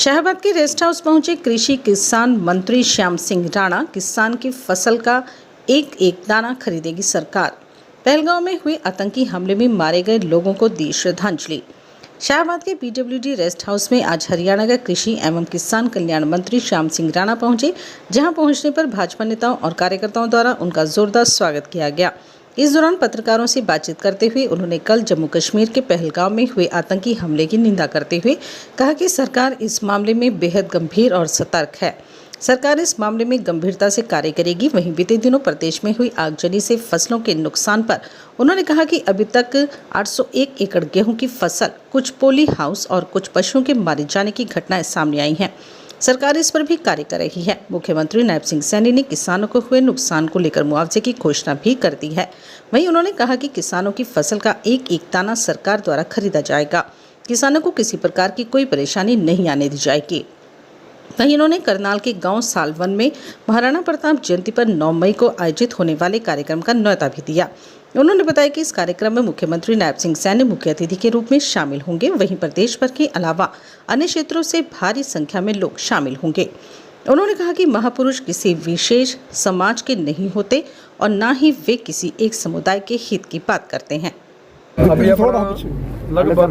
शाहबाद के rest house पहुंचे कृषि किसान मंत्री श्याम सिंह राणा। किसान की फसल का एक एक दाना खरीदेगी सरकार। पहलगांव में हुए आतंकी हमले में मारे गए लोगों को दी श्रद्धांजलि। शाहबाद के पीडब्ल्यूडी रेस्ट हाउस में आज हरियाणा के कृषि एवं किसान कल्याण मंत्री श्याम सिंह राणा पहुंचे, जहां पहुंचने पर भाजपा नेताओं और कार्यकर्ताओं द्वारा उनका जोरदार स्वागत किया गया। इस दौरान पत्रकारों से बातचीत करते हुए उन्होंने कल जम्मू कश्मीर के पहलगांव में हुए आतंकी हमले की निंदा करते हुए कहा कि सरकार इस मामले में बेहद गंभीर और सतर्क है। सरकार इस मामले में गंभीरता से कार्य करेगी। वहीं बीते दिनों प्रदेश में हुई आगजनी से फसलों के नुकसान पर उन्होंने कहा कि अभी तक 801 एकड़ गेहूं की फसल, कुछ पोली हाउस और कुछ पशुओं के मारे जाने की घटनाएं सामने आई हैं। सरकार इस पर भी कार्य कर रही है। मुख्यमंत्री नायब सिंह सैनी ने किसानों को हुए नुकसान को लेकर मुआवजे की घोषणा भी कर दी है। वहीं उन्होंने कहा कि किसानों की फसल का एक एक दाना सरकार द्वारा खरीदा जाएगा। किसानों को किसी प्रकार की कोई परेशानी नहीं आने दी जाएगी। वहीं उन्होंने करनाल के गांव सालवन में महाराणा प्रताप जयंती पर 9 मई को आयोजित होने वाले कार्यक्रम का न्योता भी दिया। उन्होंने बताया कि इस कार्यक्रम में मुख्यमंत्री नायब सिंह सैनी मुख्य अतिथि के रूप में शामिल होंगे। वहीं प्रदेश भर के अलावा अन्य क्षेत्रों से भारी संख्या में लोग शामिल होंगे। उन्होंने कहा कि महापुरुष किसी विशेष समाज के नहीं होते और न ही वे किसी एक समुदाय के हित की बात करते हैं। अभी लगभग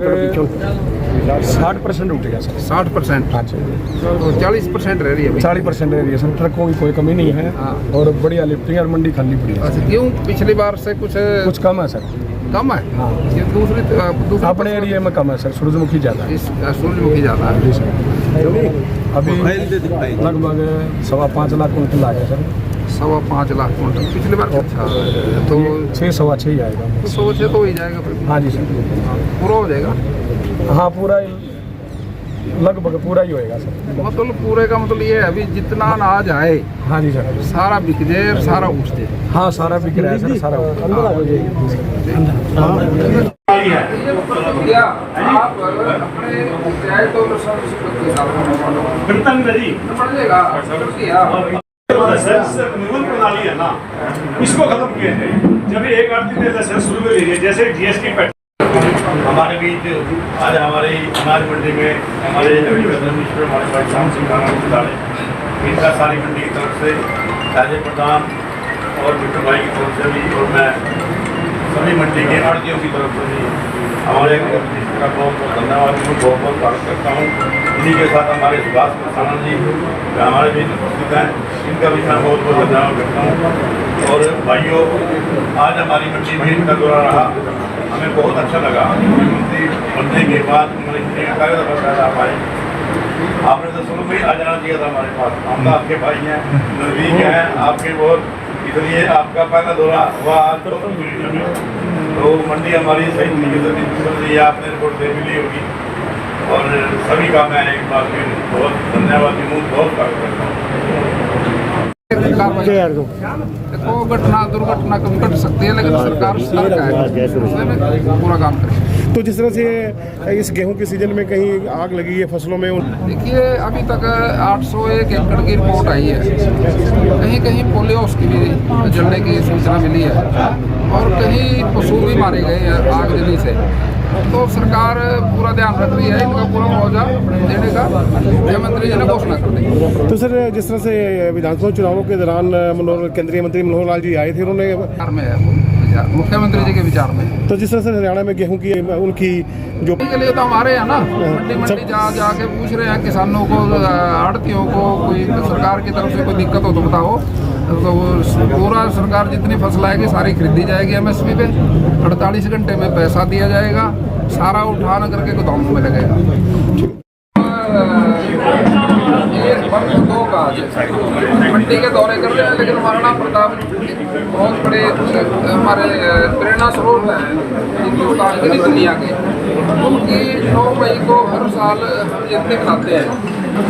60% उठ गया सर। 60%? हाँ जी। तो 40% रह रही है। 40% रह रही है सर। ट्रकों की कोई कमी नहीं है। हाँ। और बढ़िया लिफ्टिंग और मंडी खाली पड़ी है। अच्छा, क्यों पिछली बार से कुछ कम है सर। कम है? हाँ। ये दूसरी अपने एरिया में कम है सर। सूरजमुखी ज़्यादा है। सूरजमुखी ज़्यादा है जी सर। अभी लगभग 5.25 लाख कुंटल आ गया सर। 5.25 लाख कुंटल। पिछली बार अच्छा तो 6-6.25 ही आएगा। तो 100 तो ही जाएगा फिर। हाँ जी सर। पूरा हो जाएगा? हाँ, पूरा लगभग पूरा ही होएगा सर। मतलब पूरे का मतलब ये है अभी जितना अनाज आए, हाँ जी सर, सारा बिक जाए, सारा उठ जाए। हाँ, सारा बिक रहा है सर। सारा प्रणाली है ना, इसको खत्म किया है। जब एक आर्थिक लाइसेंस शुरू कर लीजिए, जैसे जीएसटी हमारे बीच आज हमारे अनाज मंडी में हमारे मिनिस्टर हमारे भाई श्याम सिंह राणा इनका सारी मंडी की तरफ से राज्य प्रधान और मिस्टर भाई की तरफ से भी और मैं सभी मंडी के आड़तियों की तरफ से भी हमारे मिनिस्टर का बहुत बहुत धन्यवाद, बहुत बहुत स्वागत करता हूँ। इन्हीं के साथ हमारे सुभाष प्रसारण जी हमारे बीच उपस्थित हैं, इनका भी मैं बहुत बहुत धन्यवाद करता हूँ। और भाइयों, आज हमारी मंडी में इनका दौरा रहा, हमें बहुत अच्छा लगा। मुख्यमंत्री बनने के बाद आप आए, आपने तो शुरू में ही आ जाना चाहिए था हमारे पास। हम तो आपके भाई हैं, नजदीक हैं आपके बहुत, इसलिए आपका पहला दौरा हुआ आज तो मंडी हमारी सही तरीके से चल रही है। आपने रिपोर्ट दे मिली होगी और सभी का मैं एक बार फिर बहुत धन्यवाद दूँ, बहुत स्वागत करता हूँ। देखो, दुर्घटना कम घट सकती है, लेकिन सरकार सतर्क है, पूरा काम करे। तो जिस तरह से इस गेहूं के सीजन में कहीं आग लगी है फसलों में, देखिए अभी तक 801 एकड़ की रिपोर्ट आई है। कहीं कहीं पोलियोस की भी जलने की सूचना मिली है और कहीं पशु भी मारे गए हैं आगजनी से। तो सरकार पूरा ध्यान रख रही है, इनका पूरा मुआवजा देने का मुख्यमंत्री जी ने घोषणा कर दी। तो सर, जिस तरह से विधानसभा चुनावों के दौरान केंद्रीय मंत्री मनोहर लाल जी आए थे, उन्होंने मुख्यमंत्री जी के विचार में, तो जिस तरह से हरियाणा में गेहूं की उनकी जो के लिए तो हमारे यहाँ ना मंडी जाके पूछ रहे हैं किसानों को, आड़तियों को, कोई सरकार की तरफ से कोई दिक्कत हो तो बताओ। तो पूरा सरकार जितनी फसल आएगी सारी खरीदी जाएगी एमएसपी पे, 48 घंटे में पैसा दिया जाएगा, सारा उठाना करके गोदाम में लगेगा। मंडी के दौरे कर रहे हैं, लेकिन महाराणा प्रताप बहुत बड़े हमारे प्रेरणा स्रोत हैं हिंदुस्तान की दुनिया के। उनकी 9 मई को हर साल हम जयंती मनाते हैं।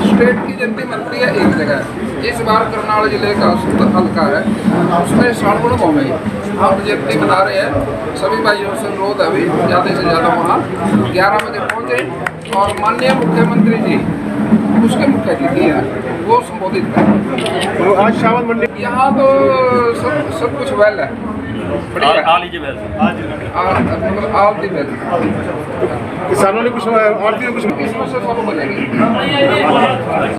स्टेट की जयंती मनती है एक जगह, इस बार करनाल जिले का हल्का है, उसमें सालवन गाँव में हम जयंती मना रहे हैं। सभी भाइयों से अनुरोध है अभी ज़्यादा से ज़्यादा वहाँ 11 बजे पहुँचे और माननीय मुख्यमंत्री जी उसके मुख्य अतिथि है, वो संबोधित करें। आज शावल मंडी यहाँ तो सब कुछ वेल है। बढ़िया आ लीजिए बैल मतलब आप दी बेल किसानों ने कुछ आड़ती ने कुछ इसमें से फॉलो करेंगे